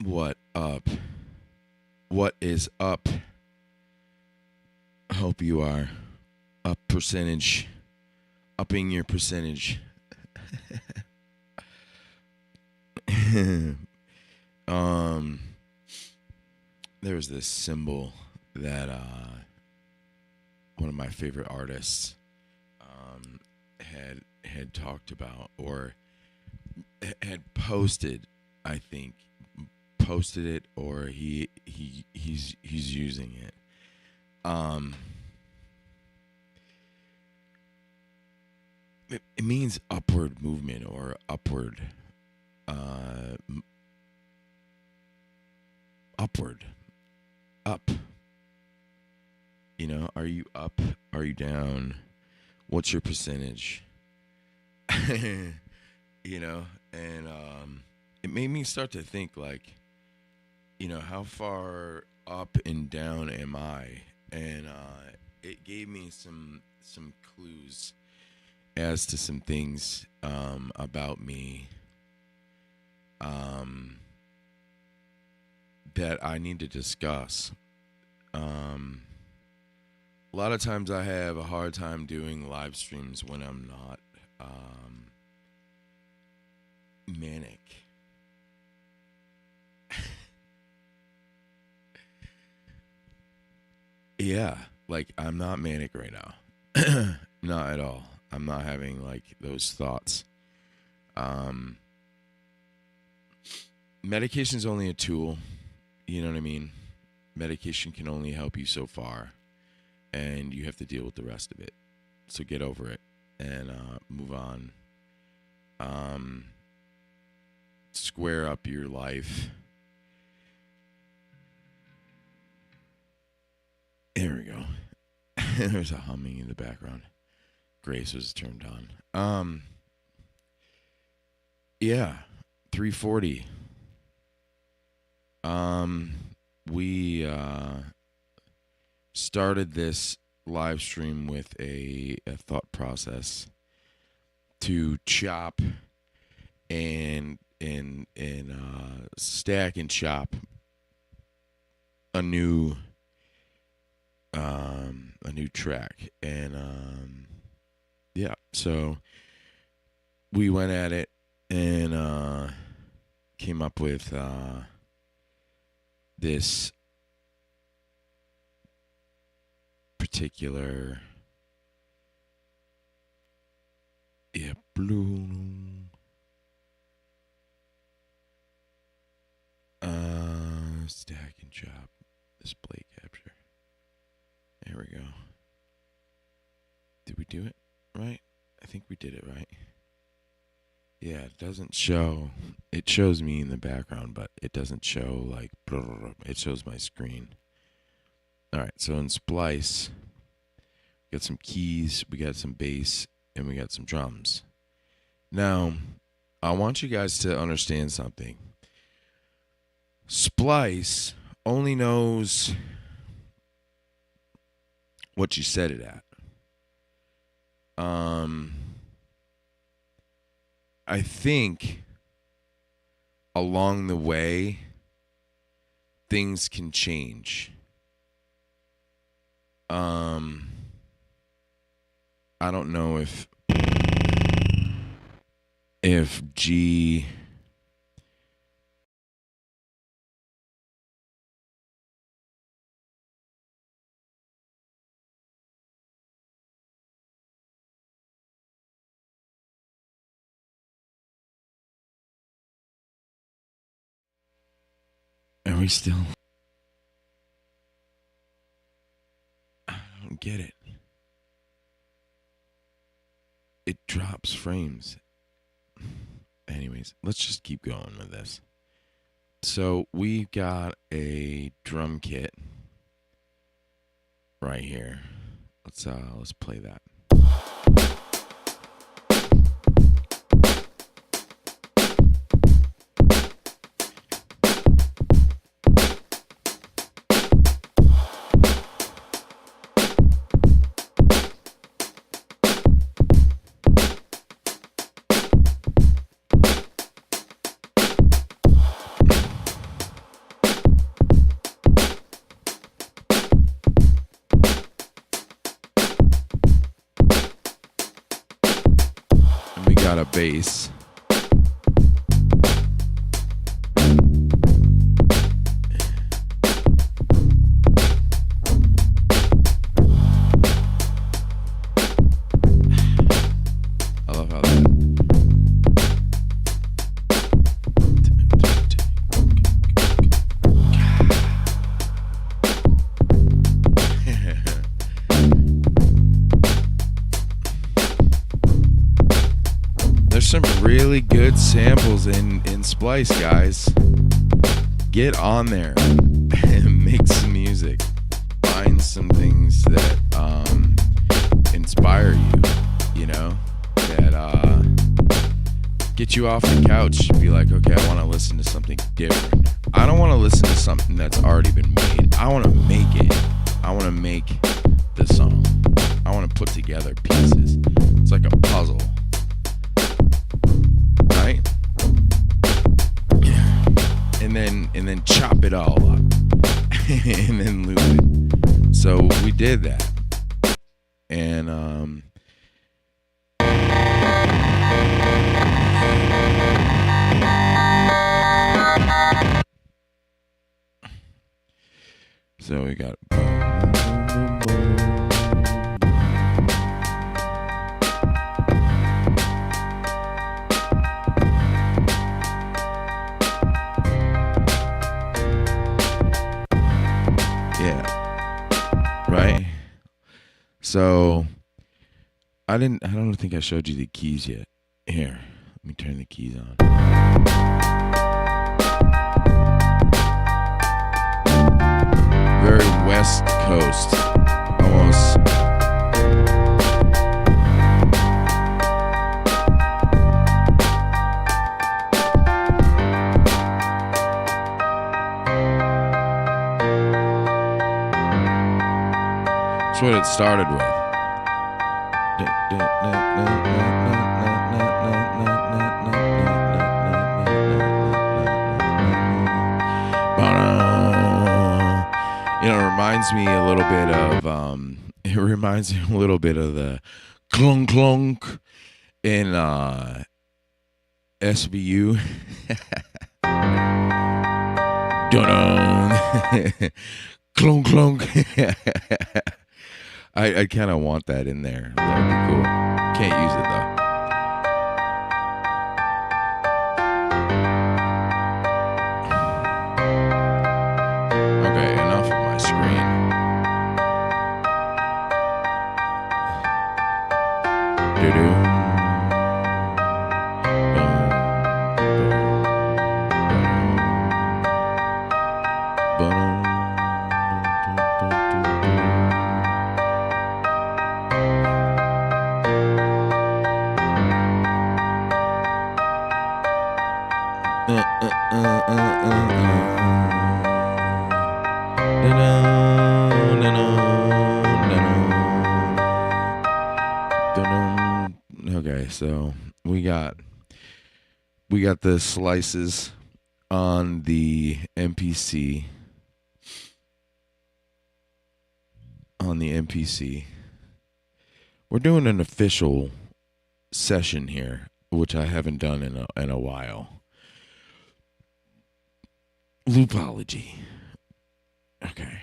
What up? What is up? Hope you are up percentage, upping your percentage. There was this symbol that one of my favorite artists had talked about, or had posted. I think posted it, or he's using it. It means upward movement or upward, up. You know, are you up? Are you down? What's your percentage? You know, and it made me start to think, like, you know, how far up and down am I? And it gave me some clues as to some things about me that I need to discuss. A lot of times I have a hard time doing live streams when I'm not manic. Yeah, like, I'm not manic right now. Not at all. I'm not having, like, those thoughts. Medication's only a tool. You know what I mean? Medication can only help you so far, and you have to deal with the rest of it. So get over it and move on. Square up your life. There we go. There's a humming in the background. Grace was turned on. Yeah, 3:40. We started this live stream with a thought process to chop and stack and chop a new track. And yeah, so we went at it and came up with this particular blue stack and chop display capture. There we go. Did we do it right? I think we did it right. Yeah, it doesn't show. It shows me in the background, but it doesn't show, like, it shows my screen. All right, so in Splice, we got some keys, we got some bass, and we got some drums. Now, I want you guys to understand something. Splice only knows what you set it at. I think along the way, things can change. I don't know if G are we still? I don't get it. It drops frames. Anyways, let's just keep going with this. So we got a drum kit right here. Let's play that. a bass. I love how that. There's some really good samples in Splice, guys. Get on there and make some music. Find some things that inspire you, you know, that get you off the couch. Be like, okay, I want to listen to something different. I don't want to listen to something that's already been made. I want to make it. I want to make the song. I want to put together pieces. It's like a puzzle. Right? And then chop it all up and then loop it. So we did that. And so we got right. So I don't think I showed you the keys yet. Here, let me turn the keys on. Very West Coast, almost. That's what it started with. You know, it reminds me a little bit of the clunk clunk in SVU. Dun-dun. Clunk clunk. I kind of want that in there. That would be cool. Can't use it though. Okay, enough of my screen. Do-do. Okay, so we got the slices on the MPC. We're doing an official session here, which I haven't done in a while. Loopology. Okay.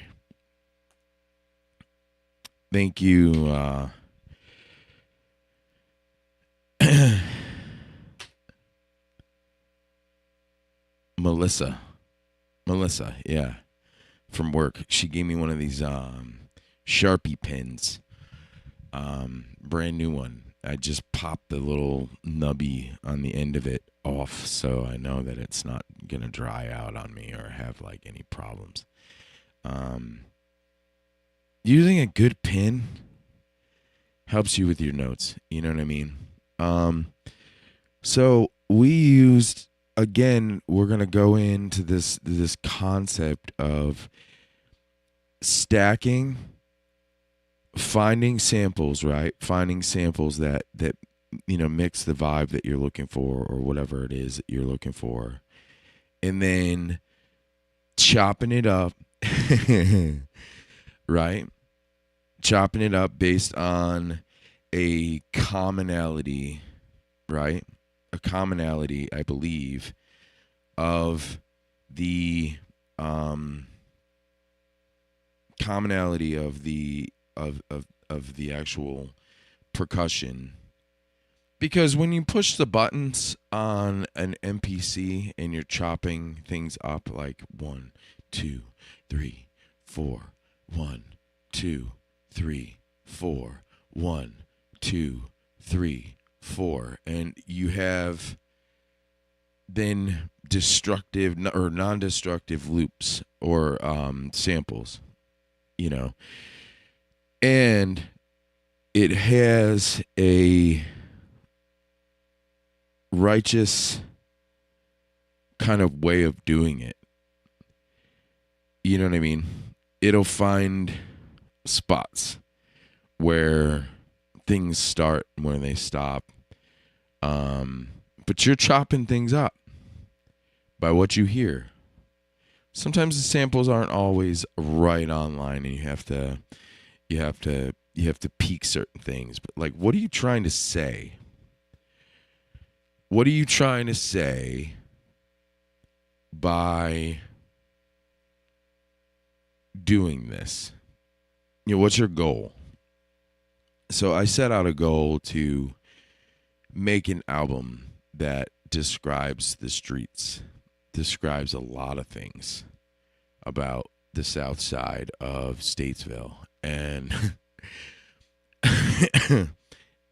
Thank you, Melissa, yeah, from work. She gave me one of these Sharpie pens, brand new one. I just popped the little nubby on the end of it off, so I know that it's not gonna dry out on me or have like any problems. Using a good pen helps you with your notes. You know what I mean? So we used, again, we're going to go into this concept of stacking, finding samples, right? Finding samples that you know, mix the vibe that you're looking for or whatever it is that you're looking for. And then chopping it up, right? Chopping it up based on a commonality, right? A commonality, I believe, of the commonality of the actual percussion. Because when you push the buttons on an MPC and you're chopping things up like 1, 2, 3, 4, 1, 2, 3, 4, 1, 2, 3, 4, and you have then destructive or non-destructive loops or samples, and it has a righteous kind of way of doing it. You know what I mean? It'll find spots where things start and where they stop. But you're chopping things up by what you hear. Sometimes the samples aren't always right on line, and you have to peak certain things. But like, what are you trying to say? What are you trying to say by doing this? What's your goal? So I set out a goal to make an album that describes the streets, describes a lot of things about the south side of Statesville. And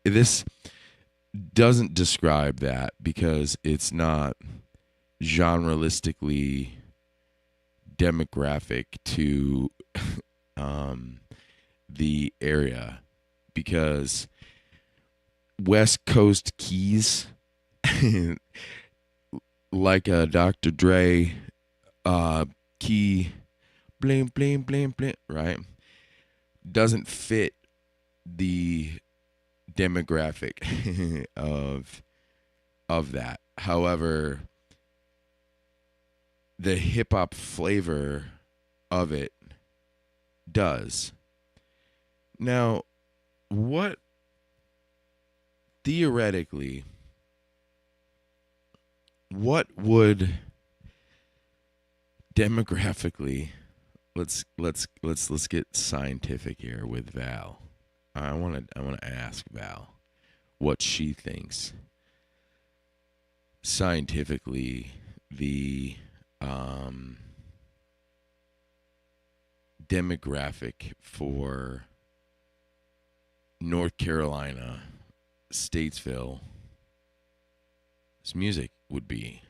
this doesn't describe that because it's not genrealistically demographic to the area, because West Coast Keys, like a Dr. Dre key, bling, bling, bling, bling, right, doesn't fit the demographic of that. However, the hip hop flavor of it does. Now, what theoretically, what would demographically, let's get scientific here with Val. I want to ask Val what she thinks scientifically the demographic for North Carolina, Statesville, this music would be.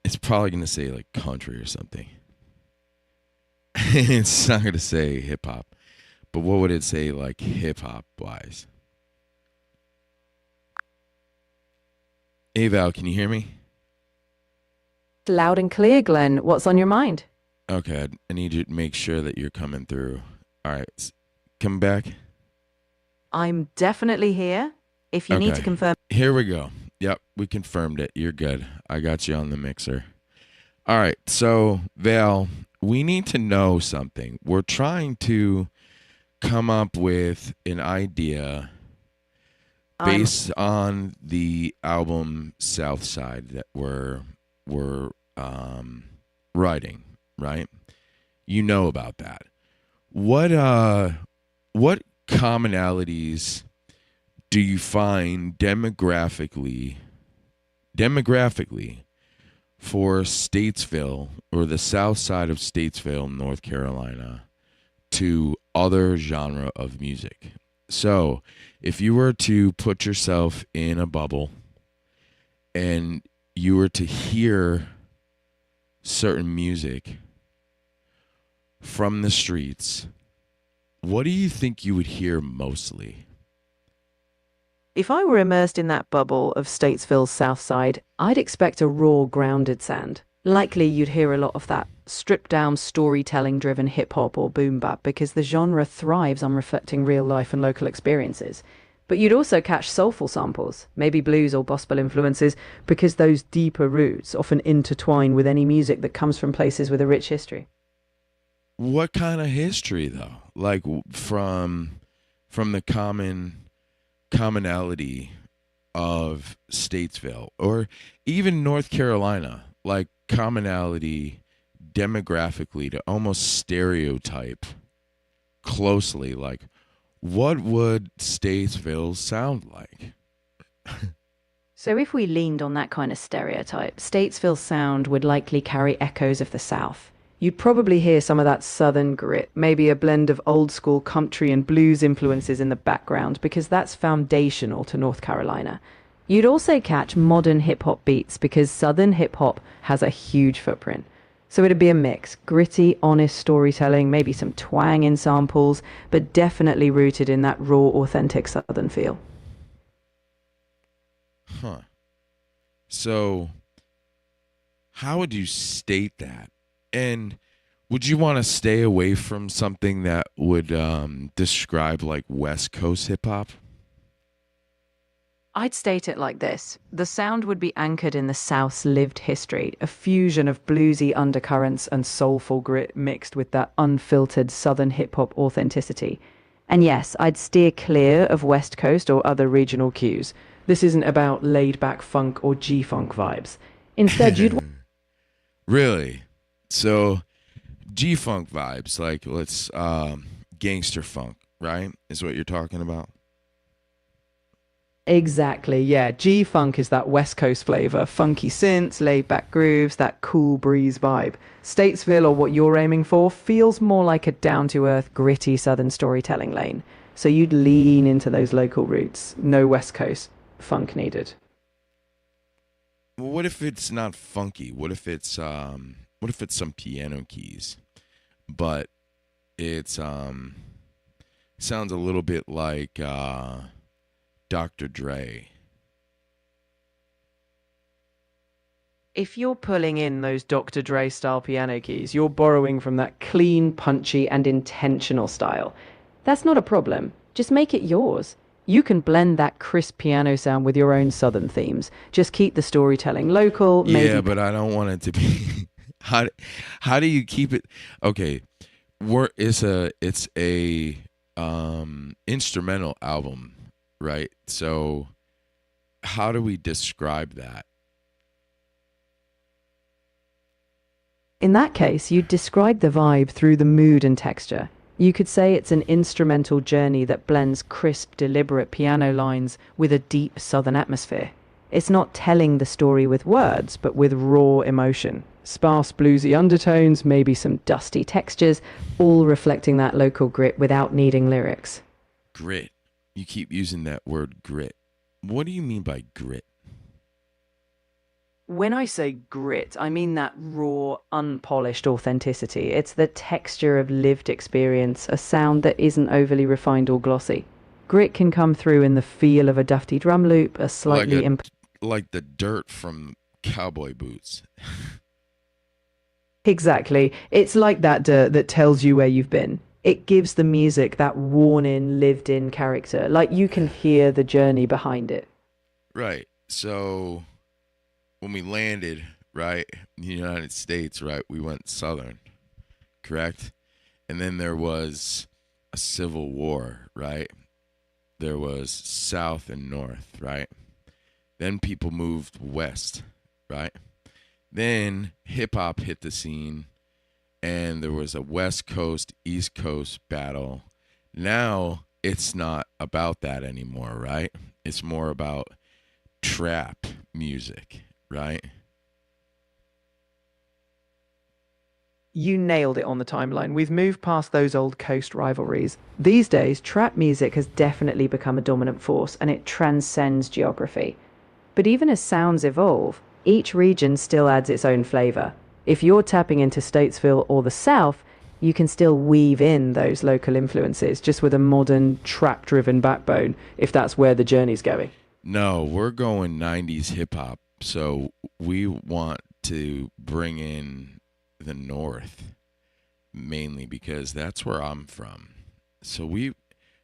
It's probably going to say like country or something. It's not going to say hip hop. But what would it say like hip hop wise? Hey Val, can you hear me? Loud and clear, Glenn. What's on your mind? Okay, I need you to make sure that you're coming through. All right, come back. I'm definitely here. If you need to confirm. Here we go. Yep, we confirmed it. You're good. I got you on the mixer. All right, so Val, we need to know something. We're trying to come up with an idea based on the album South Side that we're writing, right? You know about that. What commonalities do you find demographically for Statesville or the south side of Statesville, North Carolina, to other genre of music? So if you were to put yourself in a bubble and you were to hear certain music from the streets, what do you think you would hear mostly? If I were immersed in that bubble of Statesville's south side, I'd expect a raw, grounded sound. Likely you'd hear a lot of that stripped-down, storytelling-driven hip-hop or boom-bap because the genre thrives on reflecting real life and local experiences. But you'd also catch soulful samples, maybe blues or gospel influences, because those deeper roots often intertwine with any music that comes from places with a rich history. What kind of history, though? Like from the common commonality of Statesville or even North Carolina, like commonality demographically to almost stereotype closely, like what would Statesville sound like? So, if we leaned on that kind of stereotype, Statesville's sound would likely carry echoes of the South. You'd probably hear some of that Southern grit, maybe a blend of old school country and blues influences in the background, because that's foundational to North Carolina. You'd also catch modern hip hop beats because Southern hip hop has a huge footprint. So it'd be a mix gritty, honest storytelling, maybe some twang in samples, but definitely rooted in that raw, authentic Southern feel. Huh. So, how would you state that? And would you want to stay away from something that would describe like West Coast hip hop? I'd state it like this: the sound would be anchored in the South's lived history, a fusion of bluesy undercurrents and soulful grit mixed with that unfiltered Southern hip hop authenticity. And yes, I'd steer clear of West Coast or other regional cues. This isn't about laid back funk or G funk vibes. Instead, you'd Really? So, G Funk vibes, like let's gangster funk, right? Is what you're talking about? Exactly, yeah. G funk is that West Coast flavor, funky synths, laid back grooves, that cool breeze vibe. Statesville, or what you're aiming for, feels more like a down to earth, gritty Southern storytelling lane. So you'd lean into those local roots. No West Coast funk needed. Well, what if it's not funky? What if it's some piano keys, but it's sounds a little bit like Dr. Dre. If you're pulling in those Dr. Dre style piano keys, you're borrowing from that clean, punchy, and intentional style. That's not a problem. Just make it yours. You can blend that crisp piano sound with your own southern themes. Just keep the storytelling local, maybe. Yeah, but I don't want it to be. how how do you keep it? Okay, it's a instrumental album, right? So how do we describe that? In that case, you'd describe the vibe through the mood and texture. You could say it's an instrumental journey that blends crisp, deliberate piano lines with a deep southern atmosphere. It's not telling the story with words, but with raw emotion. Sparse bluesy undertones, maybe some dusty textures, all reflecting that local grit without needing lyrics. Grit. You keep using that word grit. What do you mean by grit? When I say grit, I mean that raw, unpolished authenticity. It's the texture of lived experience, a sound that isn't overly refined or glossy. Grit can come through in the feel of a dusty drum loop, a Like slightly like the dirt from cowboy boots. exactly. It's like that dirt that tells you where you've been. It gives the music that worn in, lived in character, like you can hear the journey behind it. Right. So when we landed, right, in the United States, right, we went southern, correct? And then there was a civil war, right? There was south and north, right? Then people moved west, right? Then hip hop hit the scene and there was a West Coast, East Coast battle. Now it's not about that anymore, right? It's more about trap music, right? You nailed it on the timeline. We've moved past those old coast rivalries. These days, trap music has definitely become a dominant force and it transcends geography. But even as sounds evolve, each region still adds its own flavor. If you're tapping into Statesville or the South, you can still weave in those local influences just with a modern, trap driven backbone, if that's where the journey's going. No, we're going 90s hip hop. So we want to bring in the North mainly because that's where I'm from. So we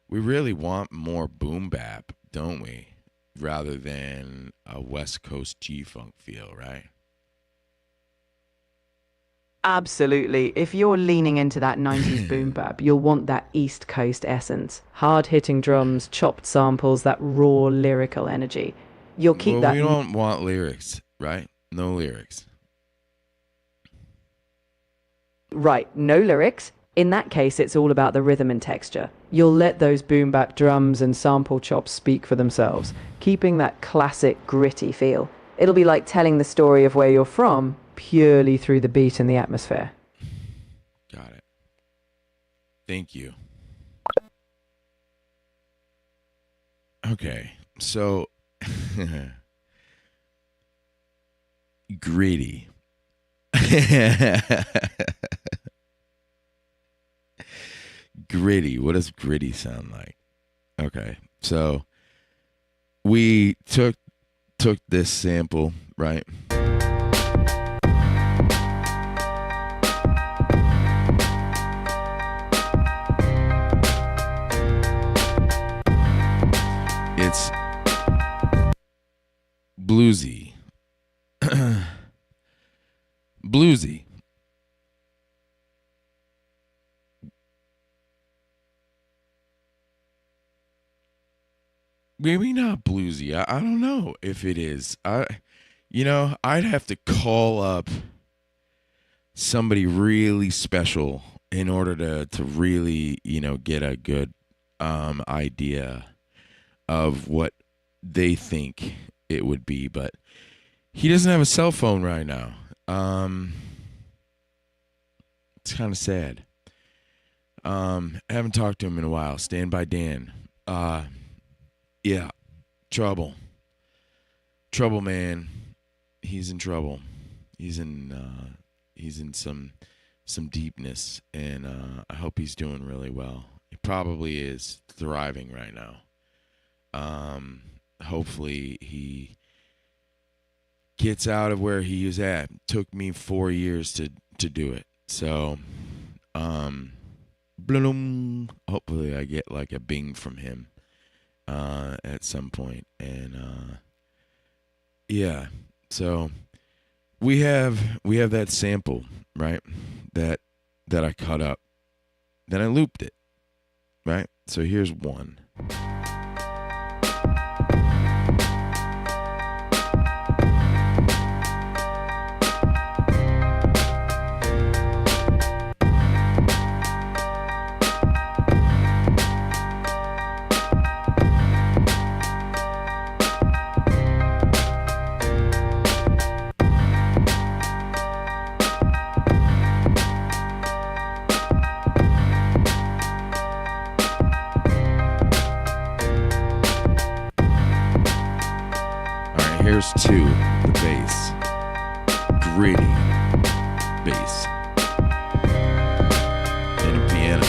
really want more boom bap, don't we? Rather than a West Coast G funk feel, right? Absolutely. If you're leaning into that 90s boom bap, you'll want that East Coast essence. Hard hitting drums, chopped samples, that raw lyrical energy. You'll keep Well, that. we don't want lyrics, right? No lyrics. Right, no lyrics. In that case, it's all about the rhythm and texture. You'll let those boom bap drums and sample chops speak for themselves, keeping that classic gritty feel. It'll be like telling the story of where you're from, purely through the beat and the atmosphere. Got it. Thank you. Okay, so gritty. Gritty. What does gritty sound like? Okay, so we took this sample, right? It's bluesy. Bluesy. Maybe not bluesy. I don't know if it is. I'd have to call up somebody really special in order to really, get a good idea of what they think it would be. But he doesn't have a cell phone right now. It's kind of sad. I haven't talked to him in a while. Stand by Dan. Yeah, trouble, man. He's in trouble. He's in some deepness, and I hope he's doing really well. He probably is thriving right now. Hopefully he gets out of where he was at. It took me 4 years to do it. So, hopefully I get like a bing from him at some point. And yeah, so we have that sample, right? That I cut up. Then I looped it, right? So here's one. Here's two, the bass. Gritty bass. And a piano.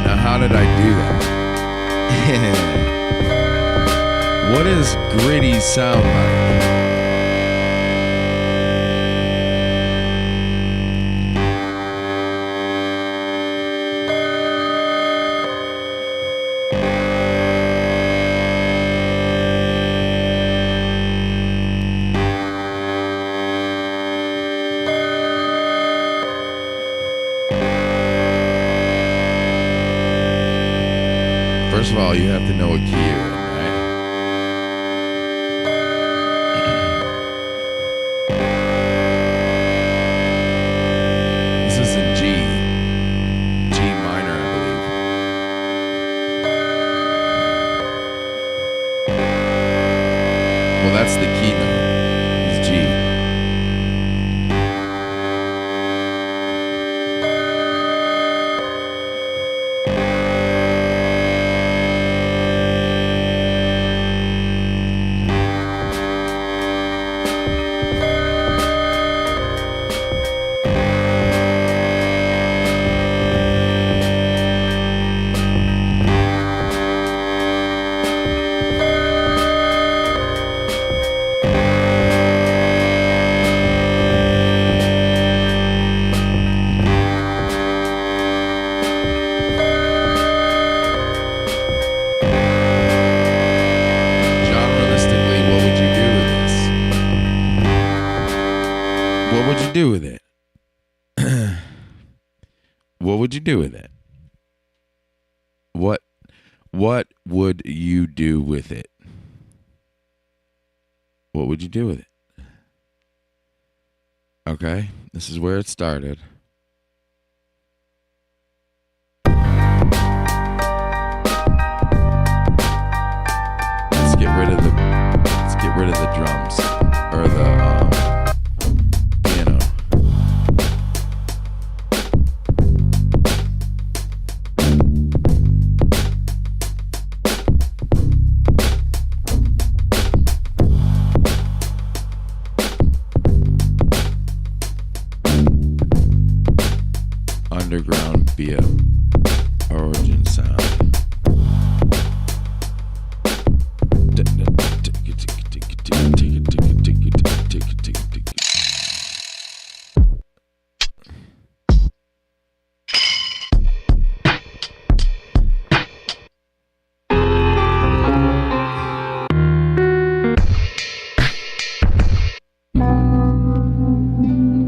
Now, how did I do that? What does gritty sound like? First of all, you have to know what key you're in, right? This is in G minor, I believe. Well, that's the key note. It's G. would you do with it? What would you do with it? What would you do with it? What would you do with it? Okay, this is where it started. Let's get rid of the drums or the piano. Underground via origin sound.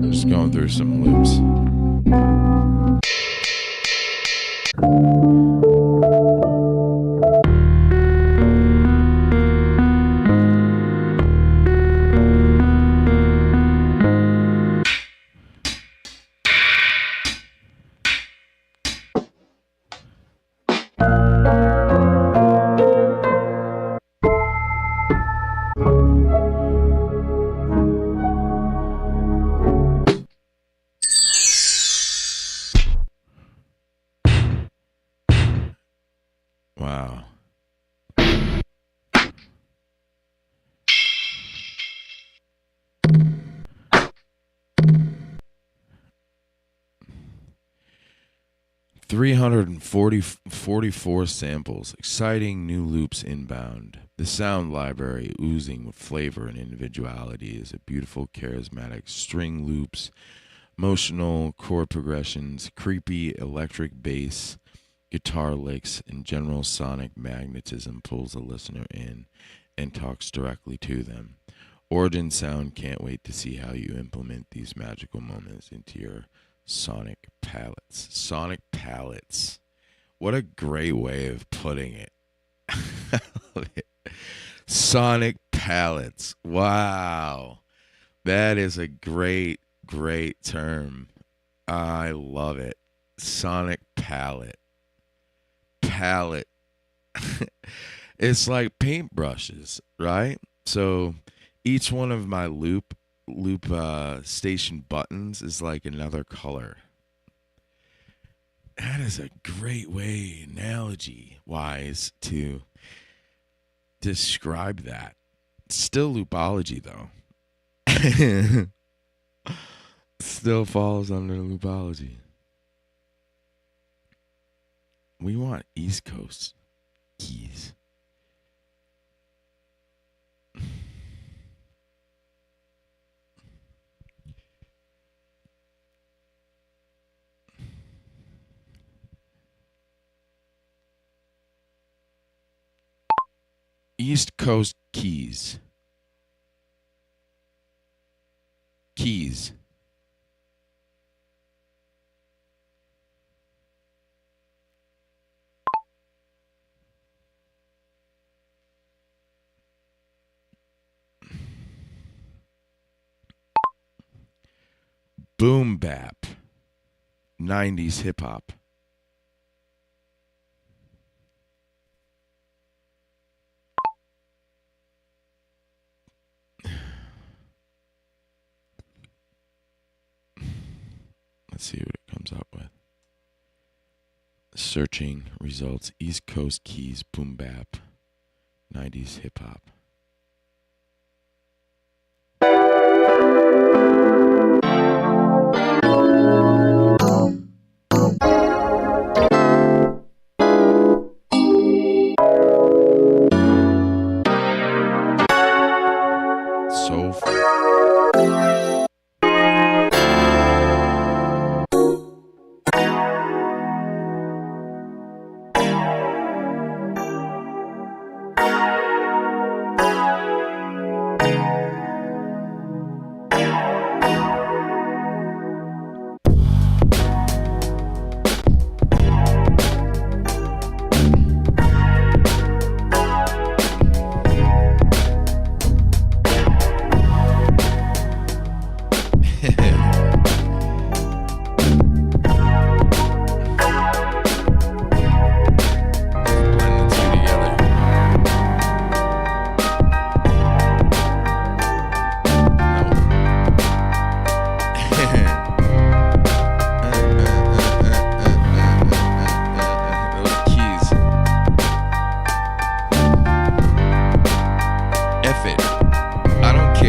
Just going through some loops. Wow. $344 samples, exciting new loops inbound. The sound library oozing with flavor and individuality is a beautiful, charismatic string loops, emotional chord progressions, creepy electric bass, guitar licks, and general sonic magnetism pulls the listener in and talks directly to them. Origin Sound can't wait to see how you implement these magical moments into your sonic palettes. Sonic palettes. What a great way of putting it. Sonic palettes. Wow. That is a great, great term. I love it. Sonic palette. Palette. It's like paintbrushes, right? So each one of my loop station buttons is like another color. That is a great way, analogy wise, to describe that. It's still loopology though. Still falls under loopology. We want East Coast keys. East Coast keys. Keys. Boom bap. 90s hip hop. Let's see what it comes up with. Searching results. East Coast keys, boom bap, 90s hip hop.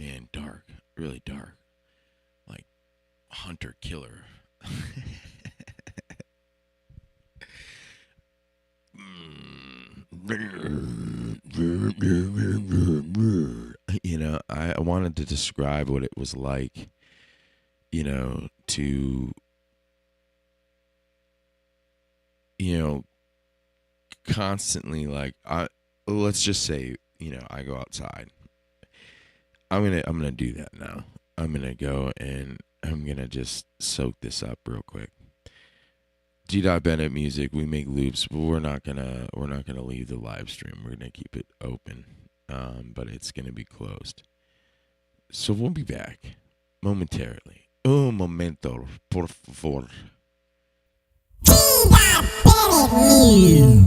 Man, dark. Really dark. Like hunter killer. I wanted to describe what it was like, to, constantly, like, let's just say, I go outside. I'm gonna do that now. I'm gonna go and I'm gonna just soak this up real quick. G.Bennett Music, we make loops, but we're not gonna leave the live stream. We're gonna keep it open, but it's gonna be closed. So we'll be back momentarily. Un momento, por favor. Music.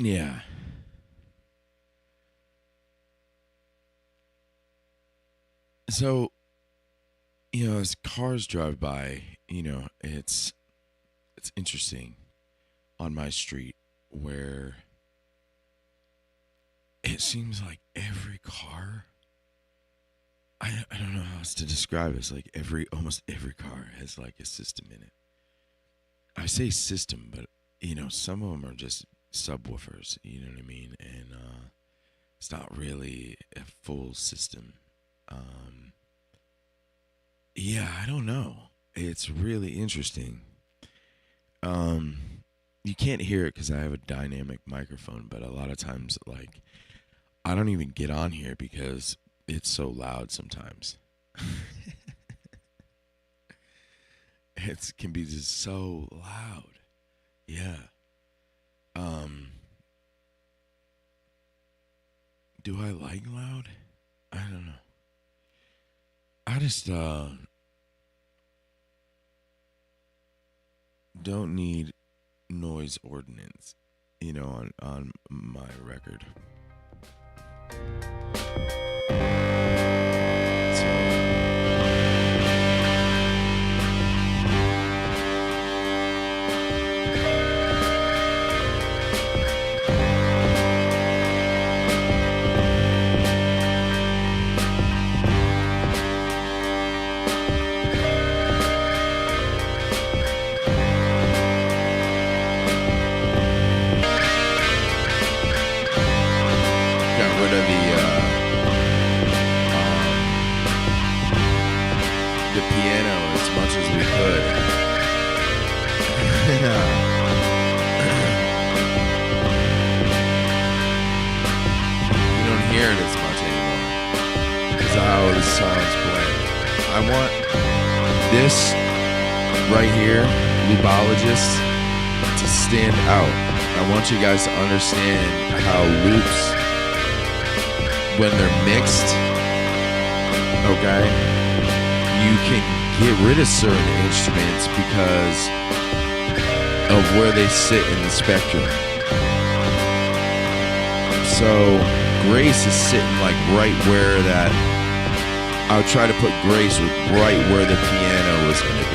Yeah. So, as cars drive by, it's interesting on my street where it seems like every car, I don't know how else to describe it. It's like almost every car has like a system in it. I say system, but some of them are just subwoofers, you know what I mean? And it's not really a full system. Yeah, I don't know. It's really interesting. You can't hear it because I have a dynamic microphone, but a lot of times, like, I don't even get on here because it's so loud sometimes. It can be just so loud. Yeah. Do I like loud? I don't know. I just don't need noise ordinance, on my record. This right here, Loopologist, to stand out. I want you guys to understand how loops, when they're mixed, okay, you can get rid of certain instruments because of where they sit in the spectrum. So Grace is sitting like right where that. I would try to put Grace right where the piano was going to be.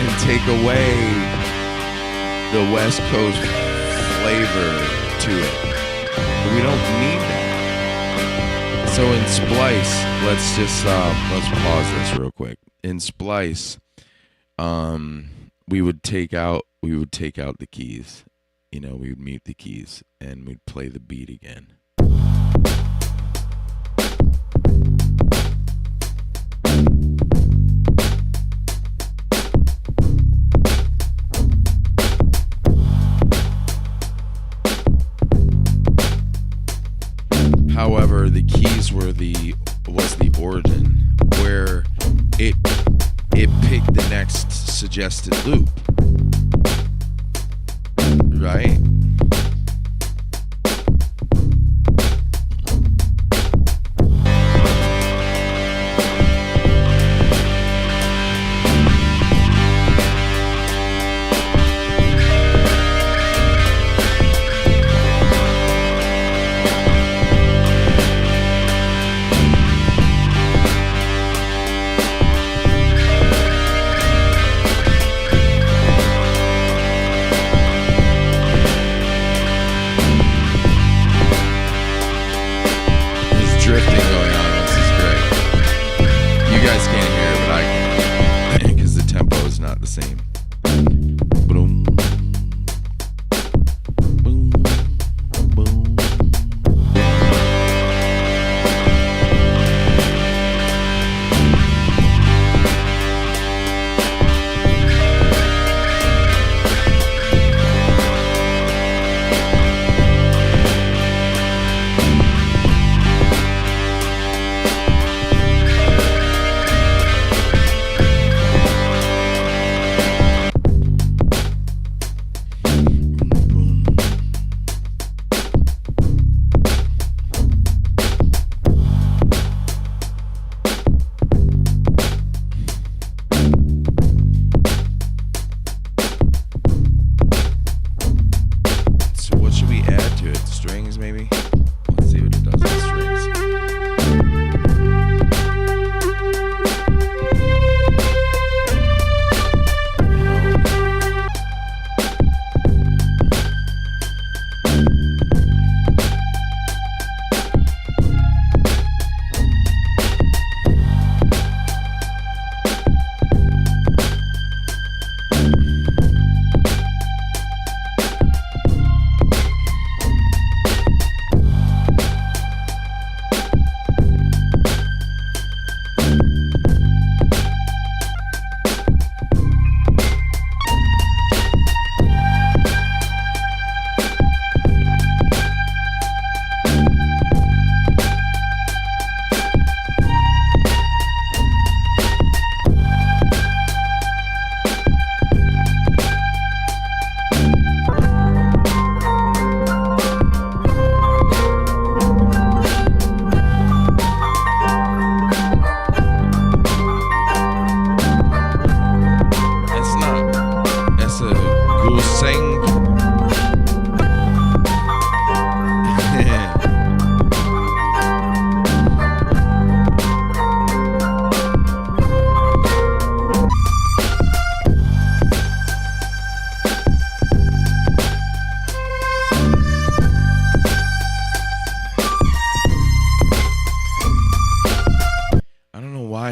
And take away the West Coast flavor to it. But we don't need that. So in Splice, let's pause this real quick. In Splice, we would take out the keys. We would mute the keys and we'd play the beat again. However, the keys was the origin where it picked the next suggested loop. Right?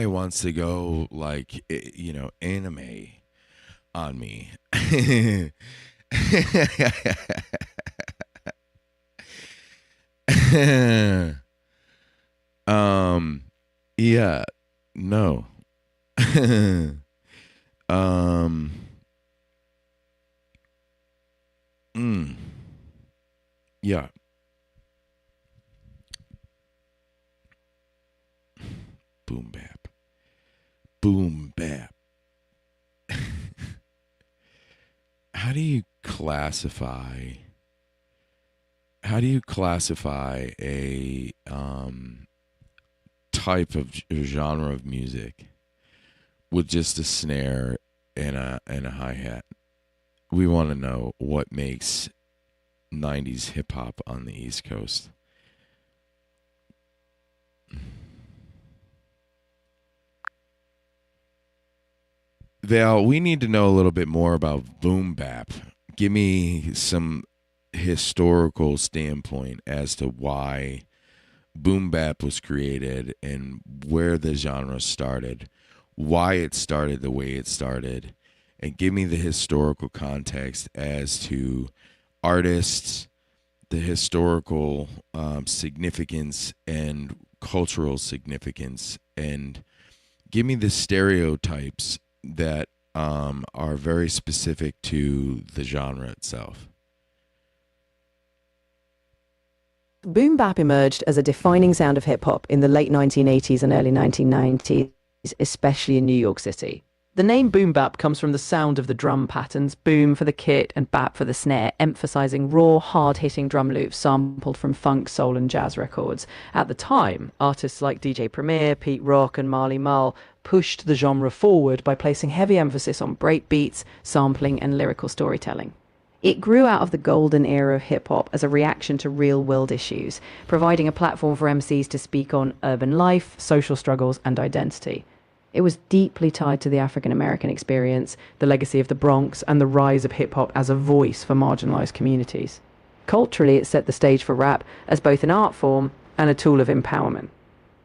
guy wants to go like anime on me. um yeah, no. um mm, yeah. Boom bap. Boom bap. How do you classify a type of genre of music with just a snare and a hi-hat? We want to know what makes 90s hip hop on the East Coast. Val, we need to know a little bit more about boom bap. Give me some historical standpoint as to why boom bap was created and where the genre started, why it started the way it started, and give me the historical context as to artists, the historical significance and cultural significance, and give me the stereotypes that are very specific to the genre itself. Boom bap emerged as a defining sound of hip hop in the late 1980s and early 1990s, especially in New York City. The name boom bap comes from the sound of the drum patterns, boom for the kit and bap for the snare, emphasizing raw, hard-hitting drum loops sampled from funk, soul, and jazz records. At the time, artists like DJ Premier, Pete Rock, and Marley Marl pushed the genre forward by placing heavy emphasis on break beats, sampling, and lyrical storytelling. It grew out of the golden era of hip-hop as a reaction to real-world issues, providing a platform for MCs to speak on urban life, social struggles, and identity. It was deeply tied to the African-American experience, the legacy of the Bronx, and the rise of hip-hop as a voice for marginalized communities. Culturally, it set the stage for rap as both an art form and a tool of empowerment.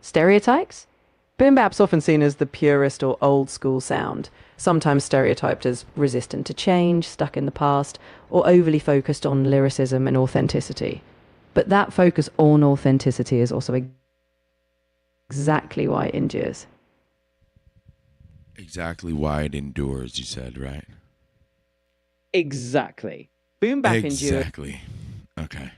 Stereotypes? Boom bap's often seen as the purest or old-school sound, sometimes stereotyped as resistant to change, stuck in the past, or overly focused on lyricism and authenticity. But that focus on authenticity is also exactly why it endures. Exactly why it endures, you said, right? Exactly. Boom bap endures. Exactly. Okay.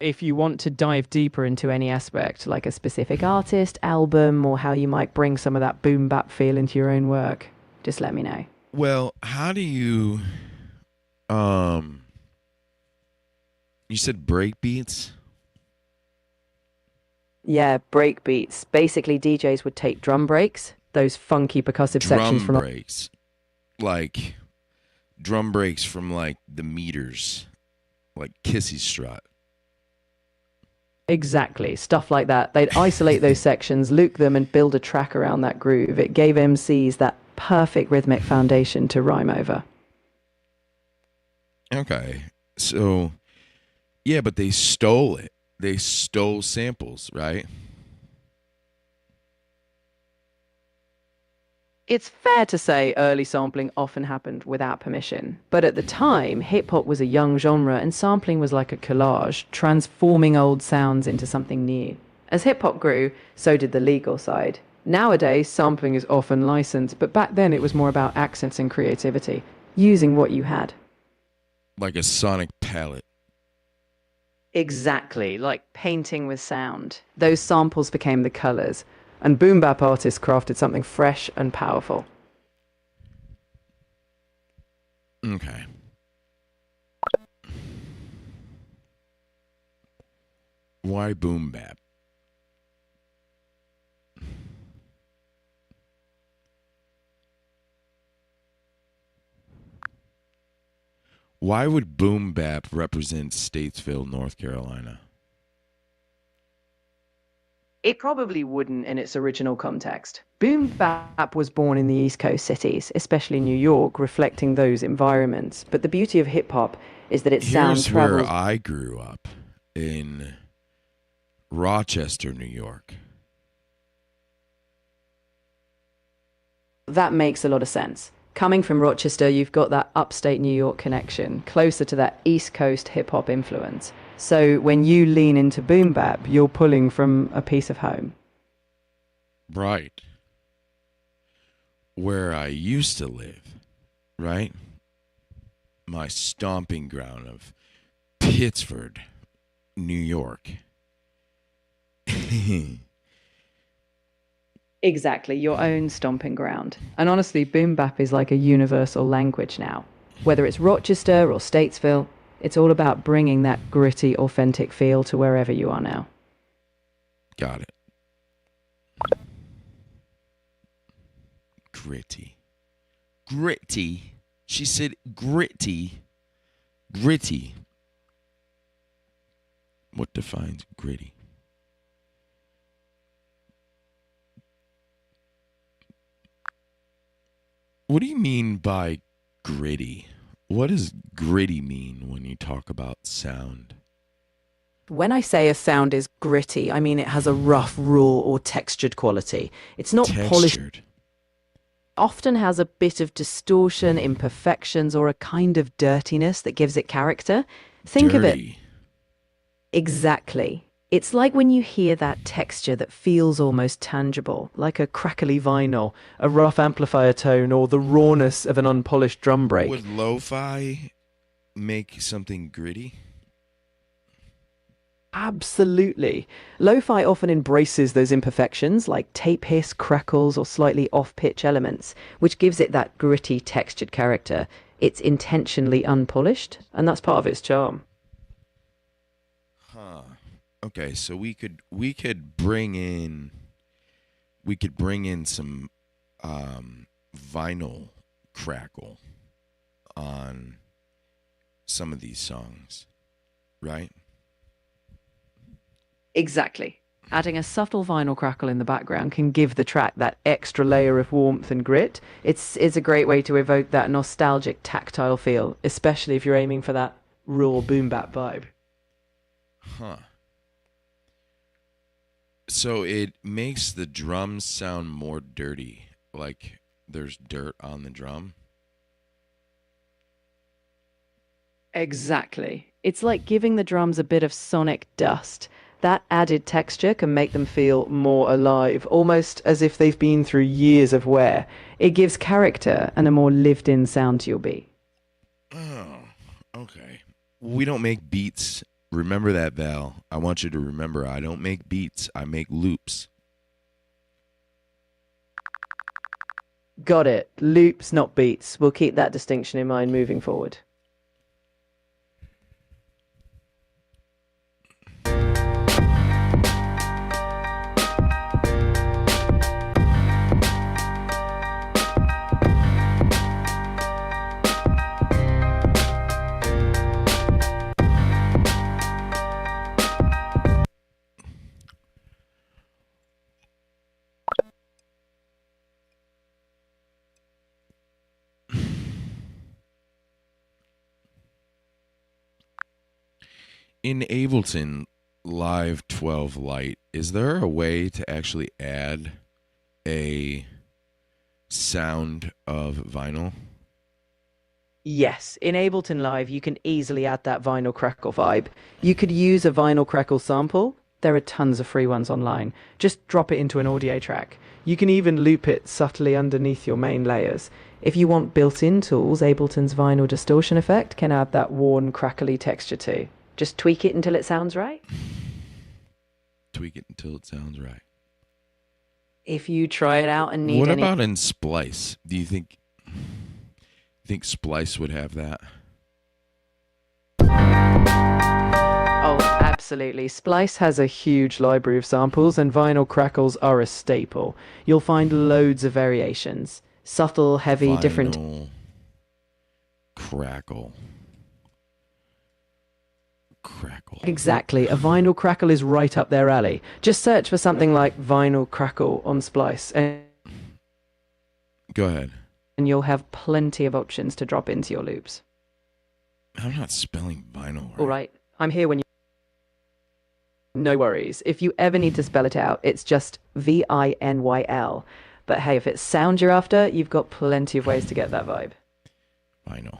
If you want to dive deeper into any aspect, like a specific artist, album, or how you might bring some of that boom bap feel into your own work, just let me know. Well, how do you you said break beats? Yeah, break beats. Basically, DJs would take drum breaks, those funky percussive sections from Drum breaks. Like drum breaks from like the meters, like Kissy Strut. Exactly, stuff like that. They'd isolate those sections, loop them, and build a track around that groove. It gave MCs that perfect rhythmic foundation to rhyme over. Okay. So, yeah, but they stole it. They stole samples, right? It's fair to say early sampling often happened without permission, but at the time, hip-hop was a young genre and sampling was like a collage, transforming old sounds into something new. As hip-hop grew, so did the legal side. Nowadays, sampling is often licensed, but back then it was more about accents and creativity, using what you had. Like a sonic palette. Exactly, like painting with sound. Those samples became the colors, and boom bap artists crafted something fresh and powerful. Okay. Why boom bap? Why would boom bap represent Statesville, North Carolina? It probably wouldn't in its original context. Boom bap was born in the East Coast cities, especially New York, reflecting those environments. But the beauty of hip hop is that its sound Here's travels. where I grew up, in Rochester, New York. that makes a lot of sense. Coming from Rochester, you've got that upstate New York connection, closer to that East Coast hip hop influence. So when you lean into boom bap, you're pulling from a piece of home. Right. Where I used to live, right? My stomping ground of Pittsford, New York. Exactly, your own stomping ground. And honestly, boom bap is like a universal language now. Whether it's Rochester or Statesville, it's all about bringing that gritty, authentic feel to wherever you are now. Got it. Gritty. Gritty. She said gritty. Gritty. What defines gritty? What do you mean by gritty? What does gritty mean when you talk about sound? When I say a sound is gritty, I mean it has a rough, raw, or textured quality. It's not polished. Textured. Often has a bit of distortion, imperfections, or a kind of dirtiness that gives it character. Think of it Dirty. exactly. It's like when you hear that texture that feels almost tangible, like a crackly vinyl, a rough amplifier tone, or the rawness of an unpolished drum break. Would lo-fi make something gritty? Absolutely. Lo-fi often embraces those imperfections like tape hiss, crackles, or slightly off-pitch elements, which gives it that gritty, textured character. It's intentionally unpolished, and that's part of its charm. Huh. Okay, so we could bring in some vinyl crackle on some of these songs, right? Exactly. Adding a subtle vinyl crackle in the background can give the track that extra layer of warmth and grit. It's a great way to evoke that nostalgic, tactile feel, especially if you're aiming for that raw boom bap vibe. Huh. So it makes the drums sound more dirty, like there's dirt on the drum. Exactly. It's like giving the drums a bit of sonic dust. That added texture can make them feel more alive, almost as if they've been through years of wear. It gives character and a more lived-in sound to your beat. Oh, okay. We don't make beats. Remember that, Val. I want you to remember, I don't make beats. I make loops. Got it. Loops, not beats. We'll keep that distinction in mind moving forward. In Ableton Live 12 Lite, is there a way to actually add a sound of vinyl? Yes, in Ableton Live, you can easily add that vinyl crackle vibe. You could use a vinyl crackle sample. There are tons of free ones online. Just drop it into an audio track. You can even loop it subtly underneath your main layers. If you want built-in tools, Ableton's vinyl distortion effect can add that worn, crackly texture too. Just tweak it until it sounds right. Tweak it until it sounds right. If you try it out and need What any... about in Splice? Do you think Splice would have that? Oh, absolutely. Splice has a huge library of samples, and vinyl crackles are a staple. You'll find loads of variations. Subtle, heavy, different... Vinyl crackle. Crackle. Exactly. A vinyl crackle is right up their alley. Just search for something like vinyl crackle on Splice, and Go ahead. you'll have plenty of options to drop into your loops. I'm not spelling vinyl right. All right. I'm here when you... No worries. If you ever need to spell it out, it's just VINYL. But hey, if it's sound you're after, you've got plenty of ways to get that vibe. I know.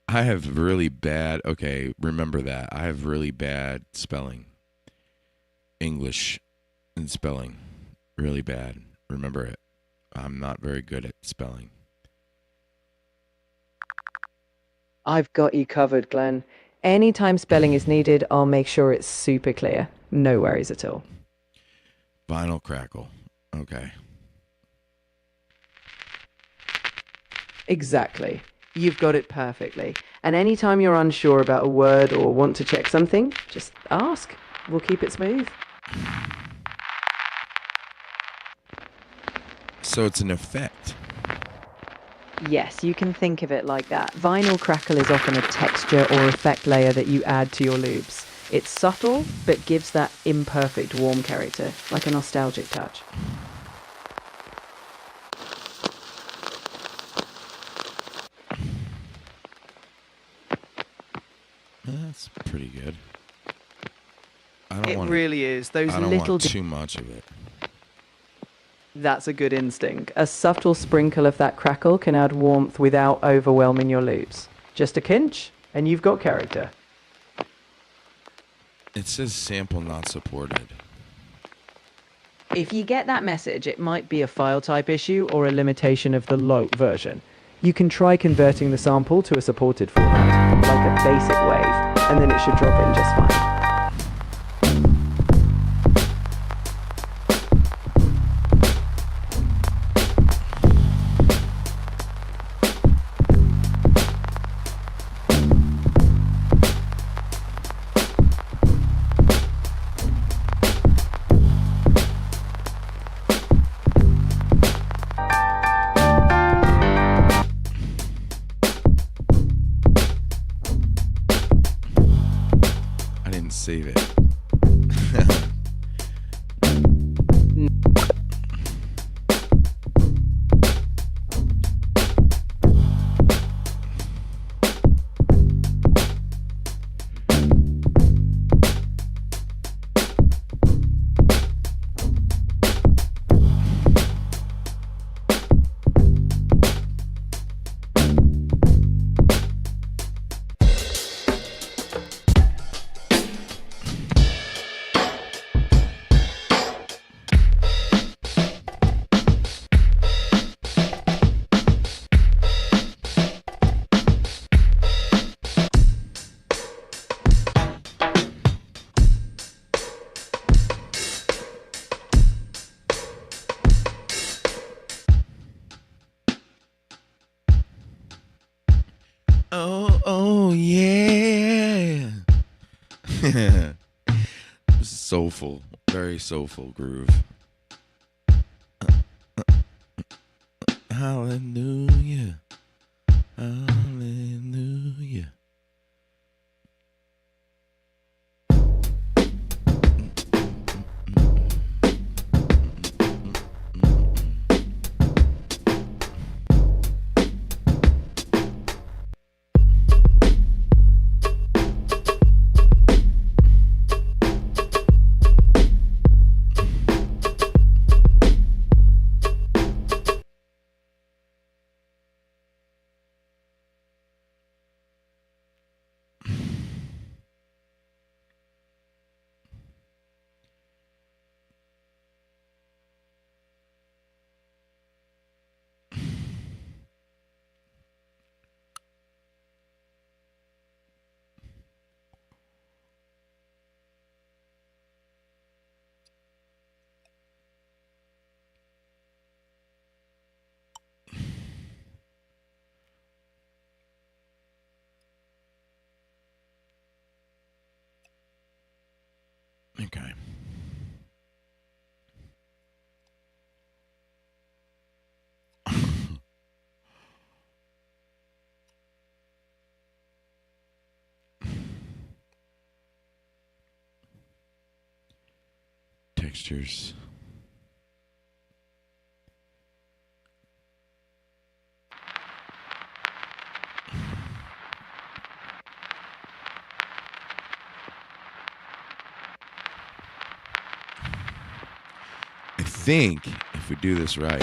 I have really bad, okay, remember that. I have really bad spelling. English and spelling. Really bad. Remember it. I'm not very good at spelling. I've got you covered, Glenn. Anytime spelling is needed, I'll make sure it's super clear. No worries at all. Vinyl crackle. Okay. Exactly. You've got it perfectly. And anytime you're unsure about a word or want to check something, just ask. We'll keep it smooth. So it's an effect. Yes, you can think of it like that. Vinyl crackle is often a texture or effect layer that you add to your loops. It's subtle, but gives that imperfect warm character, like a nostalgic touch. That's pretty good. It really is. Those I don't little want too much of it. That's a good instinct. A subtle sprinkle of that crackle can add warmth without overwhelming your loops. Just a kinch, and you've got character. It says sample not supported. If you get that message, it might be a file type issue or a limitation of the low version. You can try converting the sample to a supported format, like a basic wave, and then it should drop in just fine. I didn't save it. Oh yeah. Soulful, very soulful groove. Hallelujah. Hallelujah. Okay. Textures. I think if we do this right.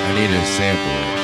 I need to sample it.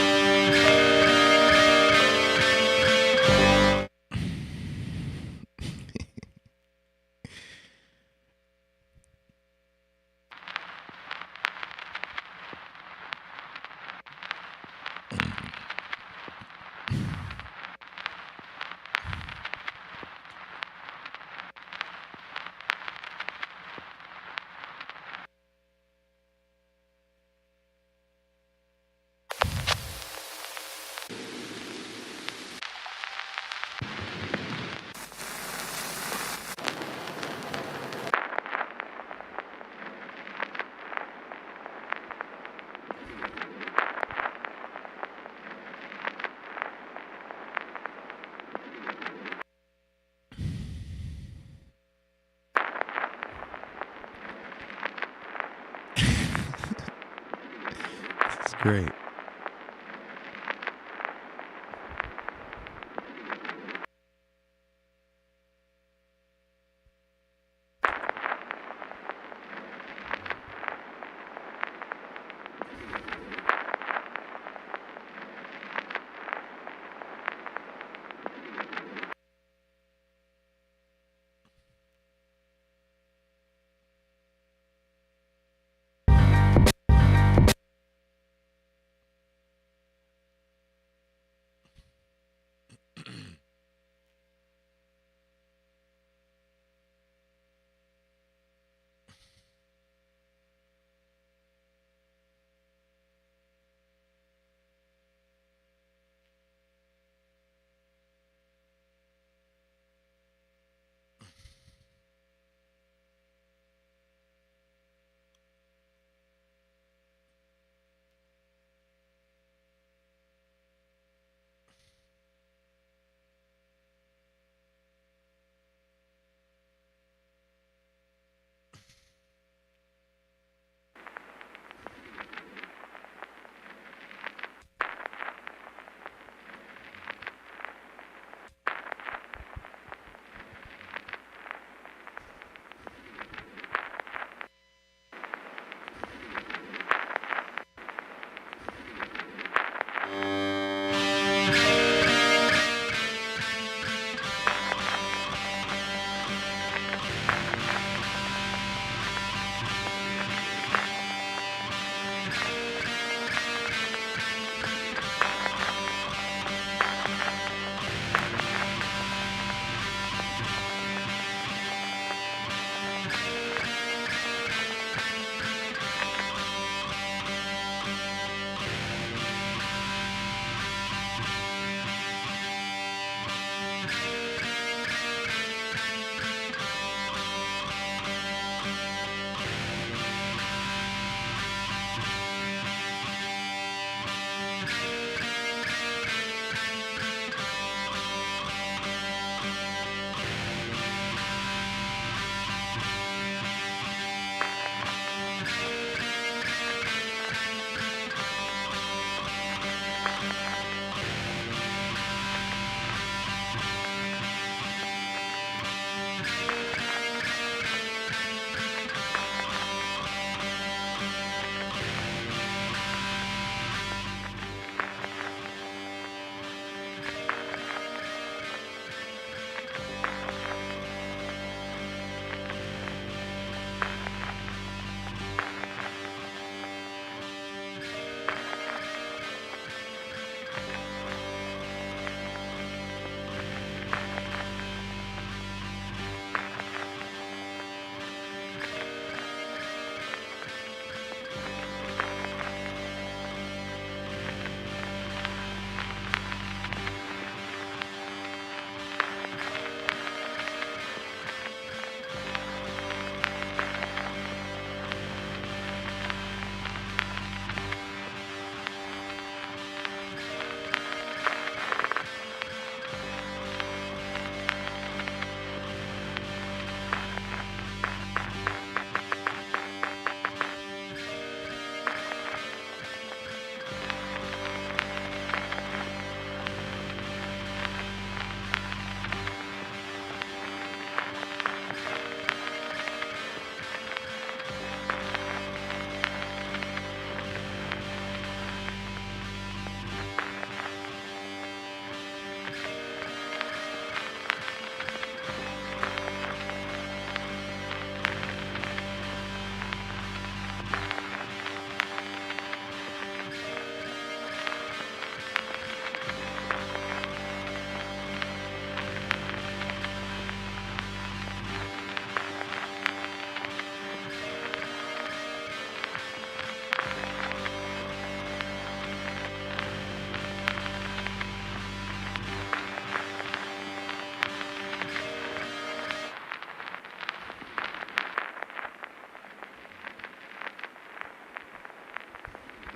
It's great.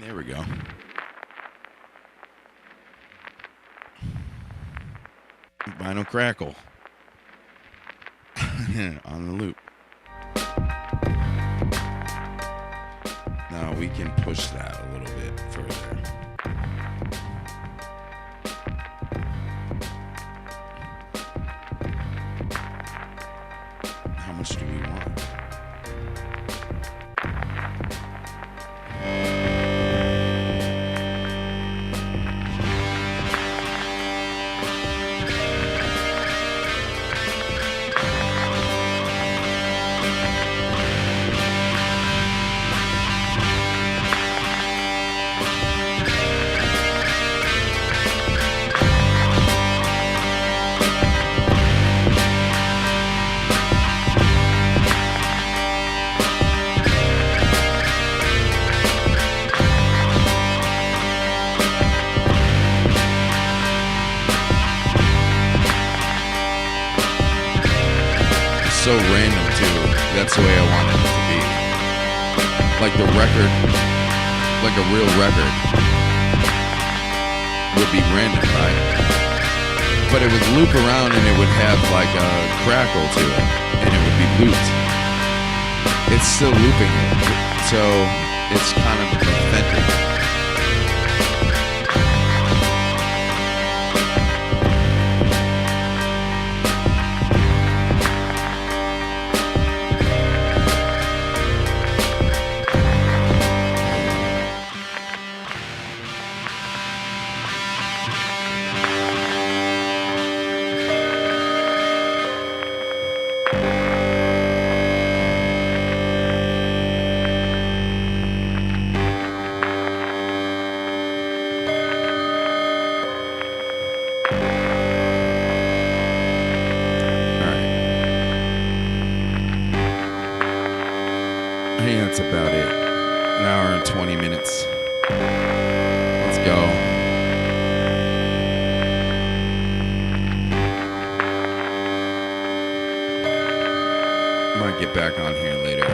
There we go. Vinyl crackle. On the loop. Now we can push that a little bit further. How much do we want? So random too. That's the way I wanted it to be. Like the record, like a real record would be random, right? But it would loop around and it would have like a crackle to it, and it would be looped. It's still looping it, so it's kind of authentic. I think that's about it. An hour and 20 minutes. Let's go. I might get back on here later.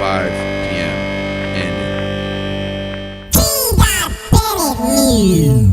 5 p.m. Ending. gdotbennettmusic.